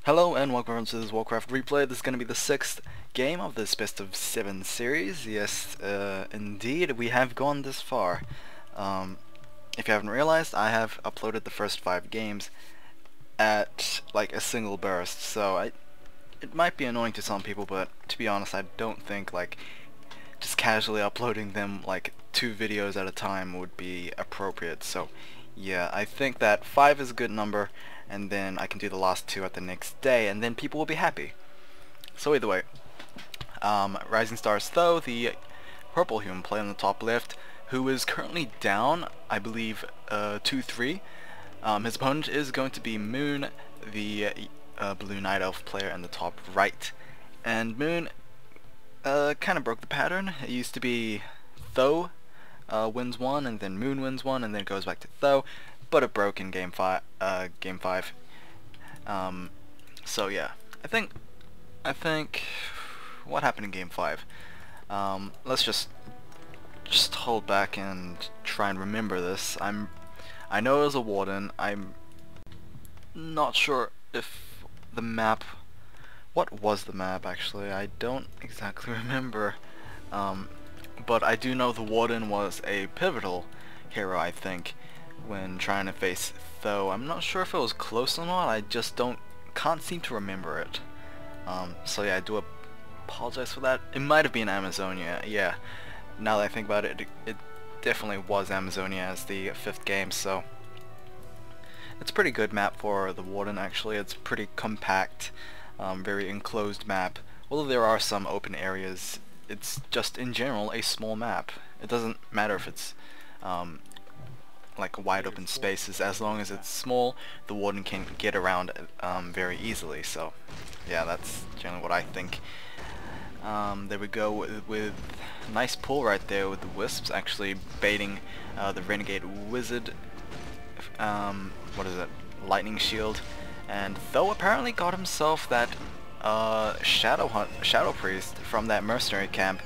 Hello and welcome to this Warcraft replay. This is going to be the 6th game of this best of 7 series. Yes, indeed, we have gone this far. If you haven't realized, I have uploaded the first 5 games at like a single burst, so it might be annoying to some people, but to be honest, I don't think like just casually uploading them like 2 videos at a time would be appropriate. So yeah, I think that 5 is a good number, and then I can do the last 2 at the next day, and then people will be happy. So either way, Rising Stars though, the purple human player on the top left, who is currently down, I believe, 2-3. His opponent is going to be Moon, the blue night elf player in the top right. And Moon kind of broke the pattern. It used to be Tho wins one, and then Moon wins one, and then it goes back to Tho, but it broke in game 5. So yeah, I think what happened in game 5? Let's just hold back and try and remember this. I know it was a warden. I'm not sure if the map. What was the map actually? I don't exactly remember. But I do know the warden was a pivotal hero, I think, when trying to face Tho. I'm not sure if it was close or not. I just can't seem to remember it. So yeah, I do apologize for that. It might have been Amazonia. Yeah, now that I think about it, it definitely was Amazonia as the 5th game. So it's a pretty good map for the warden. Actually, it's pretty compact, very enclosed map. Although there are some open areas, it's just in general a small map. It doesn't matter if it's like wide open spaces. As long as it's small, the warden can get around very easily. So yeah, that's generally what I think. There we go with nice pull right there with the wisps actually baiting the renegade wizard. What is it? Lightning shield. And Tho apparently got himself that shadow priest from that mercenary camp.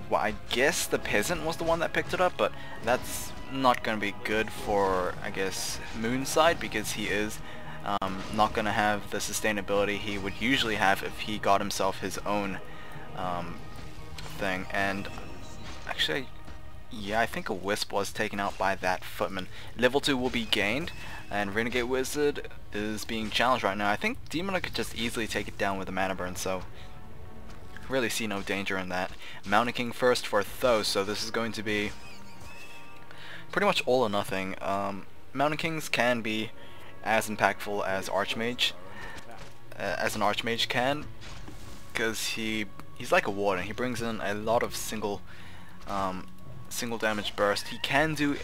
Well, I guess the peasant was the one that picked it up, but that's not going to be good for, I guess, Moon's side, because he is not going to have the sustainability he would usually have if he got himself his own thing. And actually, yeah, I think a wisp was taken out by that footman. Level 2 will be gained, and Renegade Wizard is being challenged right now. I think Demon could just easily take it down with a mana burn, so really see no danger in that. Mountain King first for Tho, so this is going to be pretty much all or nothing. Mountain Kings can be as impactful as Archmage, as an Archmage can, because he's like a warden. He brings in a lot of single damage burst. He can do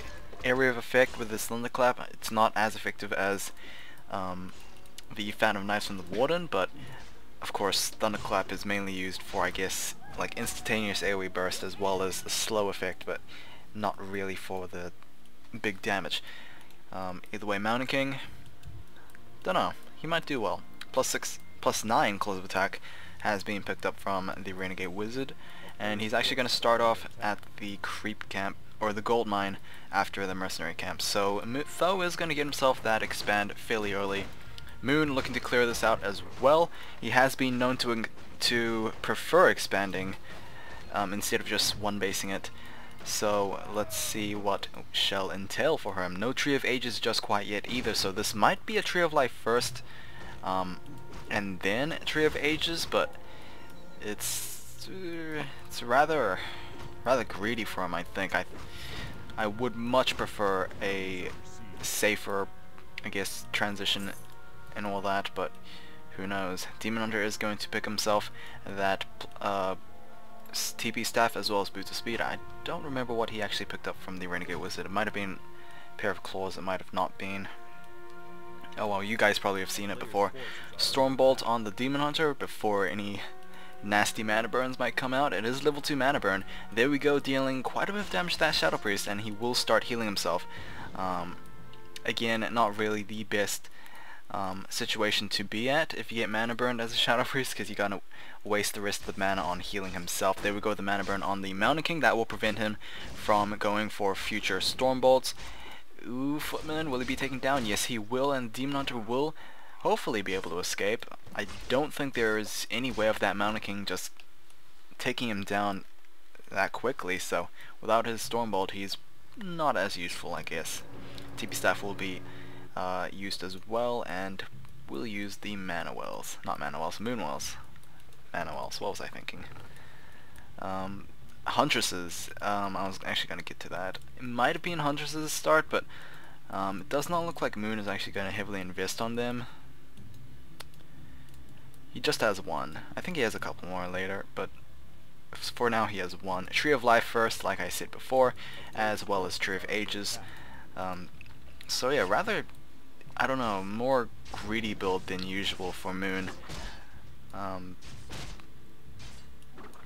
area of effect with his thunderclap. It's not as effective as the Fan of Knives from the warden, but of course thunderclap is mainly used for, I guess, like instantaneous AoE burst as well as a slow effect, but not really for the big damage. Either way, Mountain King, dunno, he might do well. +6, +9 close of attack has been picked up from the Renegade Wizard, and he's actually going to start off at the creep camp, or the gold mine, after the mercenary camp. So Tho is going to get himself that expand fairly early. Moon looking to clear this out as well. He has been known to prefer expanding instead of just one basing it. So let's see what shall entail for him. No Tree of Ages just quite yet either, so this might be a Tree of Life first, and then a Tree of Ages, but it's rather greedy for him, I think. I would much prefer a safer, I guess, transition and all that, but who knows. Demon Hunter is going to pick himself that TP staff as well as Boots of Speed. I don't remember what he actually picked up from the Renegade Wizard. It might have been a pair of claws, it might have not been. Oh well, you guys probably have seen it before. Stormbolt on the Demon Hunter before any nasty mana burns might come out. It is level 2 mana burn. There we go, dealing quite a bit of damage to that Shadow Priest, and he will start healing himself. Again, not really the best situation to be at if you get mana burned as a Shadow Priest, because you gotta waste the rest of the mana on healing himself. There we go, the mana burn on the Mountain King. That will prevent him from going for future Stormbolts. Ooh, Footman, will he be taken down? Yes, he will, and Demon Hunter will hopefully be able to escape. I don't think there's any way of that Mountain King just taking him down that quickly, so without his Stormbolt he's not as useful, I guess. TP Staff will be used as well, and we'll use the Mana Wells. Not Mana Wells, Moon Wells. Mana Wells, what was I thinking? Huntresses, I was actually going to get to that. It might have been Huntresses' start, but it does not look like Moon is actually going to heavily invest on them. He just has one. I think he has a couple more later, but for now he has one. Tree of Life first, like I said before, as well as Tree of Ages. So yeah, rather, I don't know, more greedy build than usual for Moon.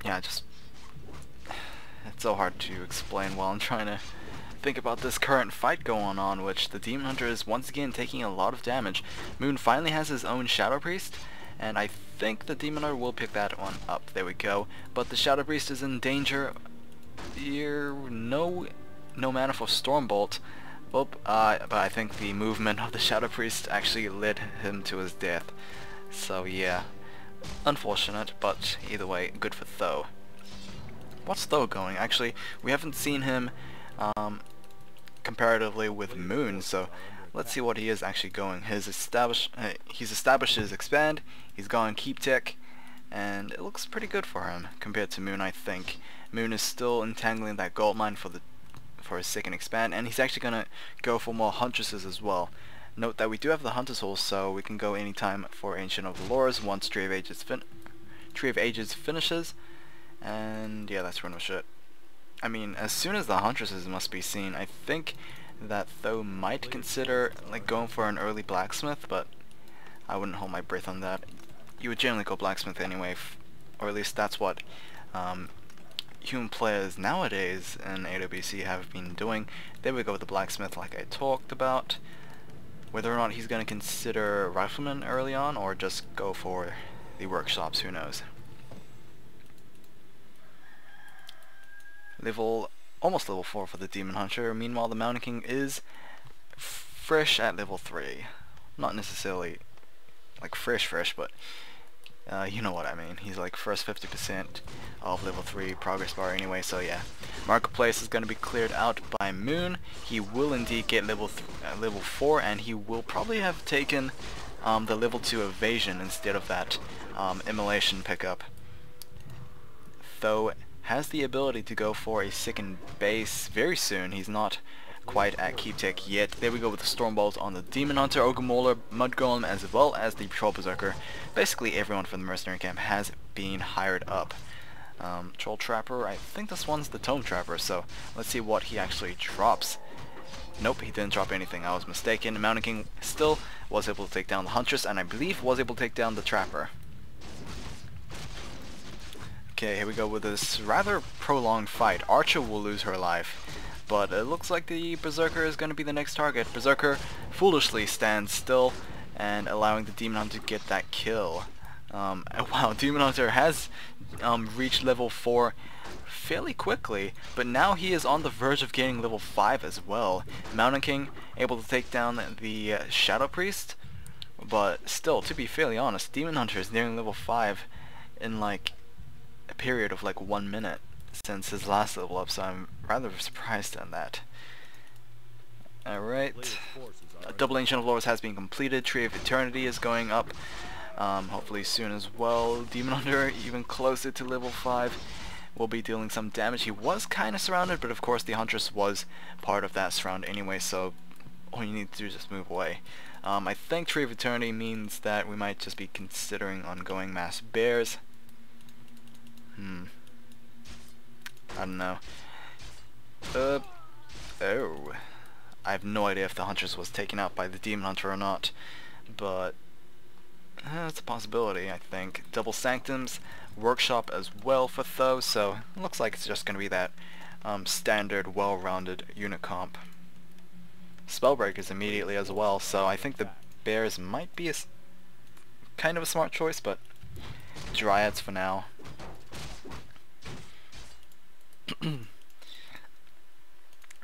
Yeah, just, it's so hard to explain while I'm trying to think about this current fight going on, which the Demon Hunter is once again taking a lot of damage. Moon finally has his own Shadow Priest, and I think the Demon Hunter will pick that one up. There we go. But the Shadow Priest is in danger. Here, no mana for Stormbolt. Oh, but I think the movement of the Shadow Priest actually led him to his death. So yeah, unfortunate, but either way, good for Tho. What's Tho going? Actually, we haven't seen him comparatively with Moon, so let's see what he is actually going. He's established his Expand, he's gone Keep Tech, and it looks pretty good for him compared to Moon, I think. Moon is still entangling that gold mine for his second Expand, and he's actually gonna go for more Huntresses as well. Note that we do have the Hunter's Hole, so we can go anytime for Ancient of the Lores once Tree of Ages finishes, and yeah, that's pretty much it. I mean, as soon as the Huntresses must be seen, I think that Tho might consider like going for an early Blacksmith, but I wouldn't hold my breath on that. You would generally go Blacksmith anyway, or at least that's what human players nowadays in AWC have been doing. There we go with the Blacksmith like I talked about. Whether or not he's going to consider Rifleman early on, or just go for the Workshops, who knows. Almost level 4 for the Demon Hunter. Meanwhile, the Mountain King is fresh at level 3. Not necessarily like fresh, but you know what I mean. He's like first 50% of level 3 progress bar anyway, so yeah. Marketplace is going to be cleared out by Moon. He will indeed get level 4, and he will probably have taken the level 2 evasion instead of that immolation pickup. Tho has the ability to go for a second base very soon. He's not quite at Keep Tech yet. There we go with the Stormbolt on the Demon Hunter, Ogre Mauler, Mud Golem, as well as the Troll Berserker. Basically everyone from the Mercenary Camp has been hired up. Troll Trapper, I think this one's the Tome Trapper, so let's see what he actually drops. Nope, he didn't drop anything, I was mistaken. Mountain King still was able to take down the Huntress, and I believe was able to take down the Trapper. Okay, here we go with this rather prolonged fight. Archer will lose her life, but it looks like the Berserker is going to be the next target. Berserker foolishly stands still and allowing the Demon Hunter to get that kill. Wow, Demon Hunter has reached level 4 fairly quickly, but now he is on the verge of getting level 5 as well. Mountain King able to take down the Shadow Priest, but still, to be fairly honest, Demon Hunter is nearing level 5 in like a period of like 1 minute since his last level up, so I'm rather surprised on that. Alright, Double Ancient of Lores has been completed. Tree of Eternity is going up hopefully soon as well. Demon Hunter even closer to level 5 will be dealing some damage. He was kind of surrounded, but of course the Huntress was part of that surround anyway, so all you need to do is just move away. I think Tree of Eternity means that we might just be considering ongoing Mass Bears. I don't know. Oh. I have no idea if the Huntress was taken out by the Demon Hunter or not, but it's a possibility, I think. Double Sanctums, Workshop as well for Tho, so it looks like it's just going to be that standard, well-rounded unit comp. Spellbreakers immediately as well, so I think the Bears might be kind of a smart choice, but Dryads for now.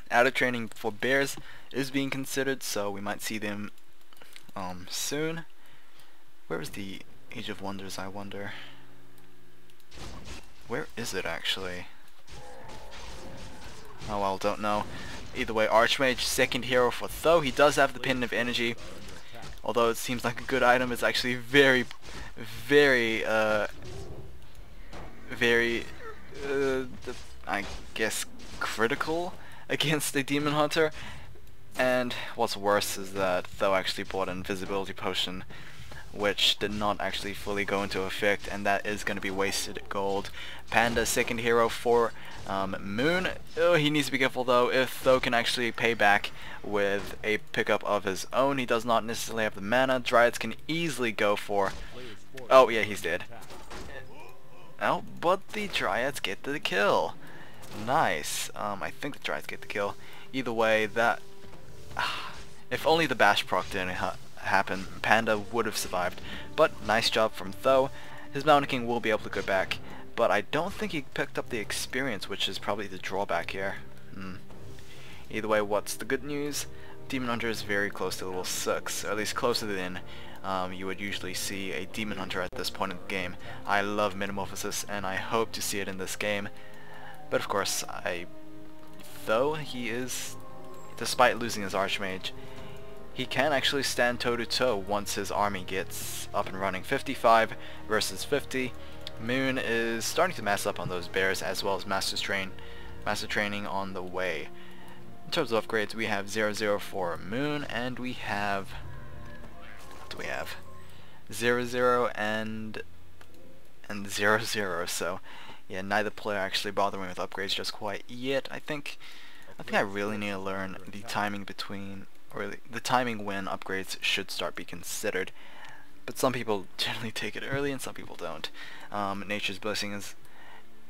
Out of training for Bears is being considered, so we might see them soon. Where is the Age of Wonders, I wonder? Where is it actually? Oh well, don't know. Either way, Archmage, second hero for Tho. He does have the Pendant of Energy. Although it seems like a good item, it's actually very, I guess, critical against a Demon Hunter. And what's worse is that Tho actually bought an Invisibility Potion, which did not actually fully go into effect, and that is going to be wasted gold. Panda, second hero for Moon. Oh, he needs to be careful though. If Tho can actually pay back with a pickup of his own, he does not necessarily have the mana. Dryads can easily go for... Oh yeah, he's dead. Oh, but the Dryads get the kill. Nice. I think the Dryads get the kill. Either way, that... if only the Bash proc didn't happen, Panda would have survived. But nice job from Tho. His Mountain King will be able to go back, but I don't think he picked up the experience, which is probably the drawback here. Either way, what's the good news? Demon Hunter is very close to level 6, or at least closer than you would usually see a Demon Hunter at this point in the game. I love Metamorphosis, and I hope to see it in this game. But of course, though he is, despite losing his Archmage, he can actually stand toe-to-toe once his army gets up and running. 55 versus 50. Moon is starting to mass up on those bears, as well as Master Training on the way. In terms of upgrades, we have 0-0 for Moon, and we have... what do we have? 0-0 and 0-0, so yeah, neither player actually bothering with upgrades just quite yet. I think I really need to learn the timing between, or the timing when upgrades should start be considered. But some people generally take it early and some people don't. Nature's Blessing is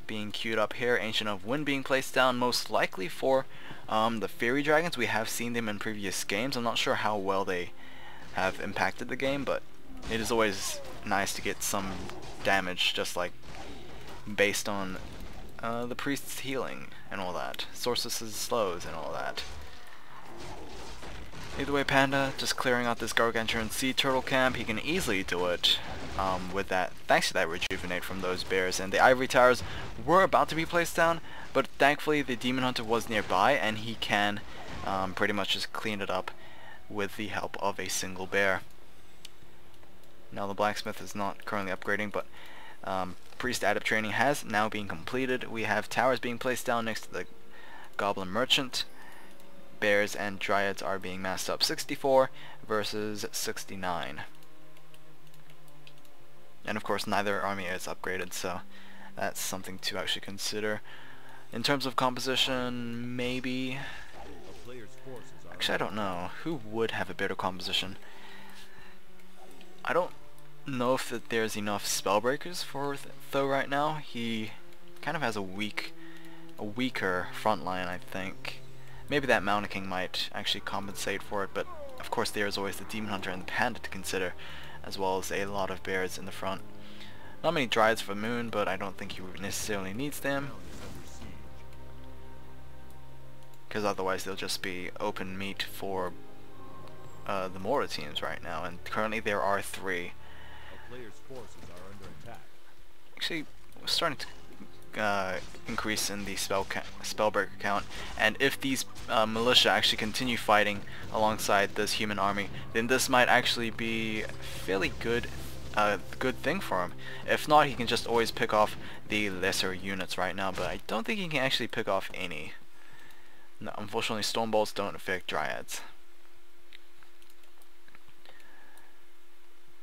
being queued up here. Ancient of Wind being placed down, most likely for the Fairy Dragons. We have seen them in previous games. I'm not sure how well they have impacted the game, but it is always nice to get some damage, just like based on the Priest's healing and all that. Sorceress's slows and all that. Either way, Panda just clearing out this Gargantuan Sea Turtle camp. He can easily do it with that, thanks to that Rejuvenate from those bears. And the Ivory Towers were about to be placed down, but thankfully the Demon Hunter was nearby, and he can pretty much just clean it up with the help of a single bear. Now the Blacksmith is not currently upgrading, but Priest Adept Training has now been completed. We have towers being placed down next to the Goblin Merchant. Bears and Dryads are being massed up. 64 versus 69. And of course neither army is upgraded, so that's something to actually consider. In terms of composition, maybe... actually, I don't know. Who would have a better composition? I don't know if there's enough Spellbreakers for Tho right now. He kind of has a weaker front line, I think. Maybe that Mountain King might actually compensate for it, but of course there's always the Demon Hunter and the Panda to consider, as well as a lot of bears in the front. Not many Dryads for Moon, but I don't think he necessarily needs them, because otherwise they'll just be open meat for the Mortar teams right now, and currently there are 3. Actually, we're starting to increase in the Spellbreaker count, and if these militia actually continue fighting alongside this human army, then this might actually be a fairly good thing for him. If not, he can just always pick off the lesser units right now, but I don't think he can actually pick off any. No, unfortunately, Storm Bolts don't affect Dryads.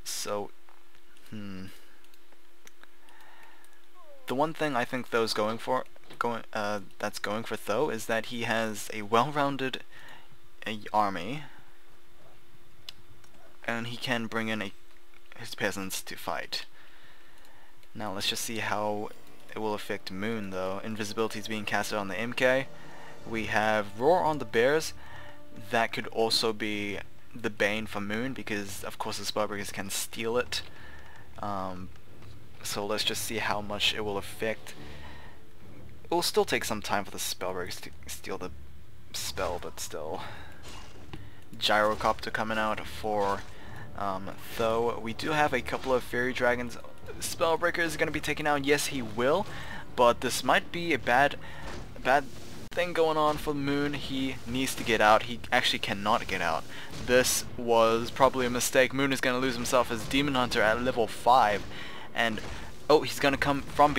So, the one thing I think Tho's that's going for Tho is that he has a well-rounded army, and he can bring in his peasants to fight. Now let's just see how it will affect Moon, though. Invisibility is being casted on the MK. We have Roar on the bears. That could also be the bane for Moon, because of course the Spellbreakers can steal it. So let's just see how much it will affect. It will still take some time for the Spellbreakers to steal the spell, but still. Gyrocopter coming out for Though we do have a couple of Fairy Dragons. Spellbreaker is going to be taken out. Yes, he will, but this might be a bad thing going on for Moon. He needs to get out. He actually cannot get out. This was probably a mistake. Moon is going to lose himself as Demon Hunter at level 5, and oh, he's going to come from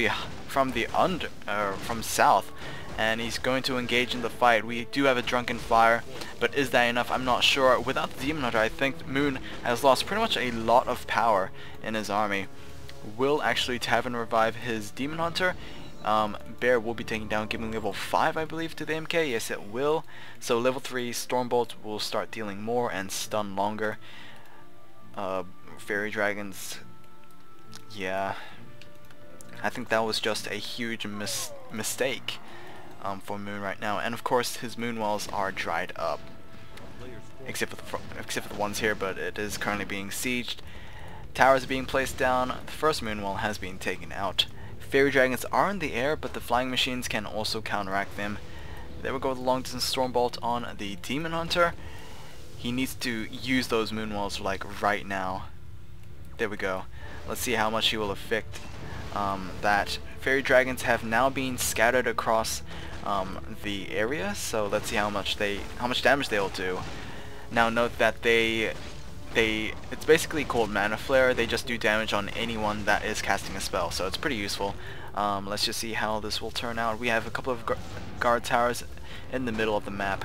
south, and he's going to engage in the fight. We do have a Drunken Fire, but is that enough? I'm not sure. Without the Demon Hunter, I think Moon has lost pretty much a lot of power in his army. Will actually Tavern revive his Demon Hunter. Bear will be taken down, giving level 5, I believe, to the MK. Yes, it will. So level 3 Stormbolt will start dealing more and stun longer. Fairy Dragons, yeah, I think that was just a huge mistake for Moon right now. And of course, his Moon Walls are dried up, except for the ones here. But it is currently being sieged. Towers are being placed down. The first Moon Wall has been taken out. Fairy Dragons are in the air, but the flying machines can also counteract them. There we go with the long distance Stormbolt on the Demon Hunter. He needs to use those Moon Walls like right now. There we go. Let's see how much he will affect that. Fairy Dragons have now been scattered across the area, so let's see how much damage they will do. Now note that it's basically called Mana Flare. They just do damage on anyone that is casting a spell, so it's pretty useful. Let's just see how this will turn out. We have a couple of guard towers in the middle of the map.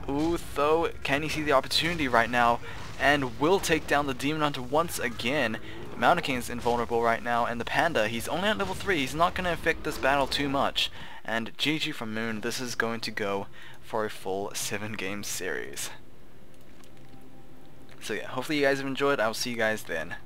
Ooh, though, can you see the opportunity right now? And will take down the Demon Hunter once again. Mountain King is invulnerable right now, and the Panda, he's only at level 3. He's not going to affect this battle too much. And GG from Moon. This is going to go for a full 7-game series. So yeah, hopefully you guys have enjoyed. I'll see you guys then.